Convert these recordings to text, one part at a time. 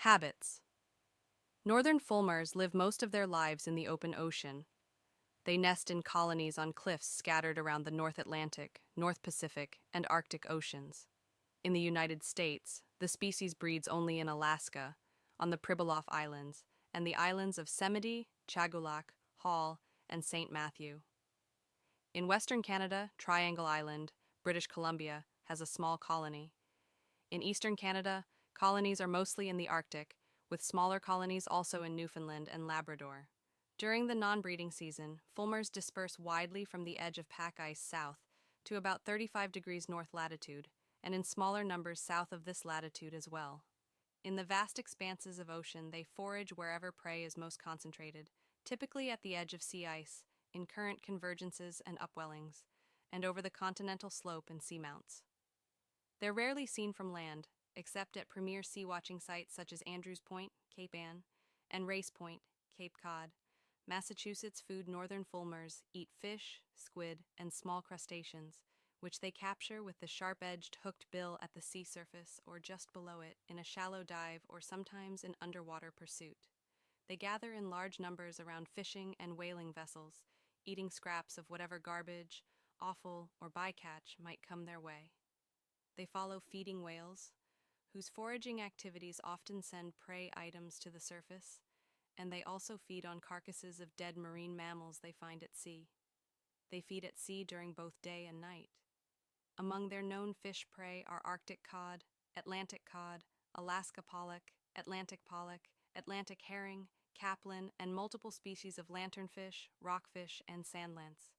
Habits. Northern fulmars live most of their lives in the open ocean. They nest in colonies on cliffs scattered around the North Atlantic, North Pacific, and Arctic Oceans. In the United States, the species breeds only in Alaska, on the Pribilof Islands, and the islands of Semidi, Chagulak, Hall, and St. Matthew. In Western Canada, Triangle Island, British Columbia, has a small colony. In eastern Canada, colonies are mostly in the Arctic, with smaller colonies also in Newfoundland and Labrador. During the non-breeding season, fulmars disperse widely from the edge of pack ice south to about 35 degrees north latitude, and in smaller numbers south of this latitude as well. In the vast expanses of ocean, they forage wherever prey is most concentrated, typically at the edge of sea ice, in current convergences and upwellings, and over the continental slope and seamounts. They're rarely seen from land, except at premier sea-watching sites such as Andrews Point, Cape Ann, and Race Point, Cape Cod. Massachusetts food northern fulmars eat fish, squid, and small crustaceans, which they capture with the sharp-edged hooked bill at the sea surface or just below it in a shallow dive or sometimes in underwater pursuit. They gather in large numbers around fishing and whaling vessels, eating scraps of whatever garbage, offal, or bycatch might come their way. They follow feeding whales, whose foraging activities often send prey items to the surface, and they also feed on carcasses of dead marine mammals they find at sea. They feed at sea during both day and night. Among their known fish prey are Arctic cod, Alaska pollock, Atlantic herring, caplin, and multiple species of lanternfish, rockfish, and sand lance.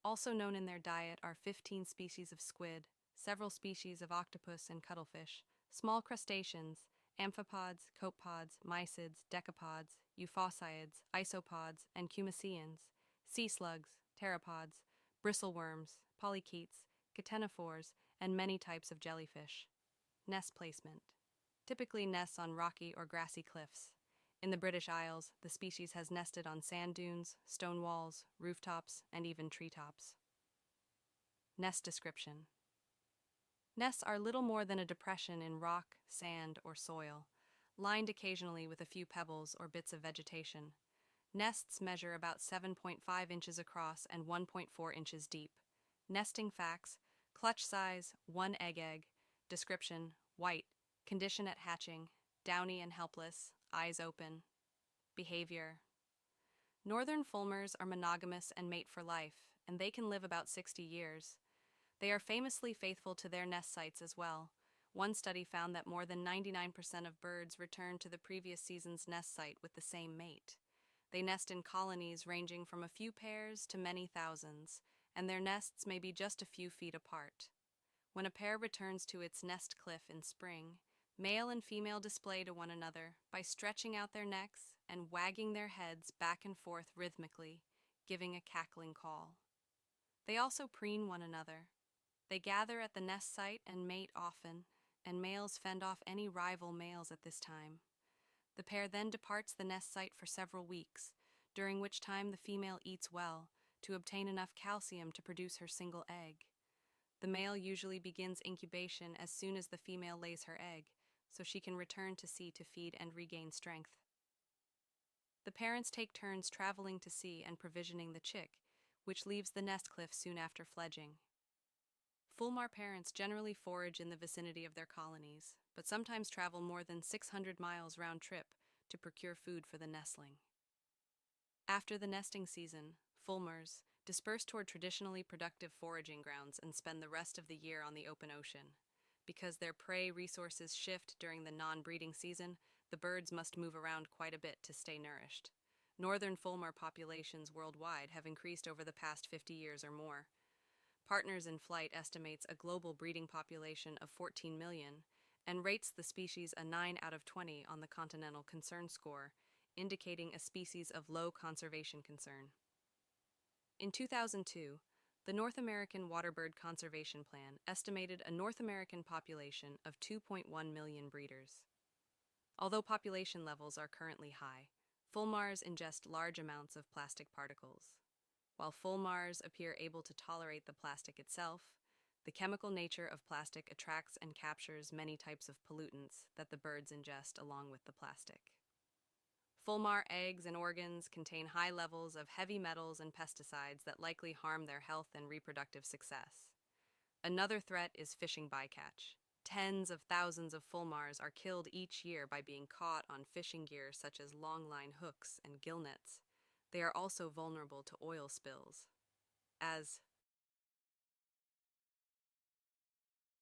Also known in their diet are 15 species of squid, several species of octopus and cuttlefish, small crustaceans, amphipods, copepods, mysids, decapods, euphausiids, isopods, and cumasians, sea slugs, pteropods, bristleworms, polychaetes, ctenophores, and many types of jellyfish. Nest placement. Typically nests on rocky or grassy cliffs. In the British Isles, the species has nested on sand dunes, stone walls, rooftops, and even treetops. Nest description. Nests are little more than a depression in rock, sand, or soil, lined occasionally with a few pebbles or bits of vegetation. Nests measure about 7.5 inches across and 1.4 inches deep. Nesting facts: clutch size, 1 egg. Description: white. Condition at hatching: downy and helpless, eyes open. Behavior. Northern fulmars are monogamous and mate for life, and they can live about 60 years. They are famously faithful to their nest sites as well. One study found that more than 99% of birds return to the previous season's nest site with the same mate. They nest in colonies ranging from a few pairs to many thousands, and their nests may be just a few feet apart. When a pair returns to its nest cliff in spring, male and female display to one another by stretching out their necks and wagging their heads back and forth rhythmically, giving a cackling call. They also preen one another. They gather at the nest site and mate often, and males fend off any rival males at this time. The pair then departs the nest site for several weeks, during which time the female eats well to obtain enough calcium to produce her single egg. The male usually begins incubation as soon as the female lays her egg, so she can return to sea to feed and regain strength. The parents take turns traveling to sea and provisioning the chick, which leaves the nest cliff soon after fledging. Fulmar parents generally forage in the vicinity of their colonies, but sometimes travel more than 600 miles round trip to procure food for the nestling. After the nesting season, fulmars disperse toward traditionally productive foraging grounds and spend the rest of the year on the open ocean. Because their prey resources shift during the non-breeding season, the birds must move around quite a bit to stay nourished. Northern fulmar populations worldwide have increased over the past 50 years or more. Partners in Flight estimates a global breeding population of 14 million and rates the species a 9 out of 20 on the Continental Concern Score, indicating a species of low conservation concern. In 2002, the North American Waterbird Conservation Plan estimated a North American population of 2.1 million breeders. Although population levels are currently high, fulmars ingest large amounts of plastic particles. While fulmars appear able to tolerate the plastic itself, The chemical nature of plastic attracts and captures many types of pollutants that the birds ingest along with the plastic. Fulmar eggs and organs contain high levels of heavy metals and pesticides that likely harm their health and reproductive success. Another threat is fishing bycatch. Tens of thousands of fulmars are killed each year by being caught on fishing gear such as longline hooks and gill nets. They are also vulnerable to oil spills. As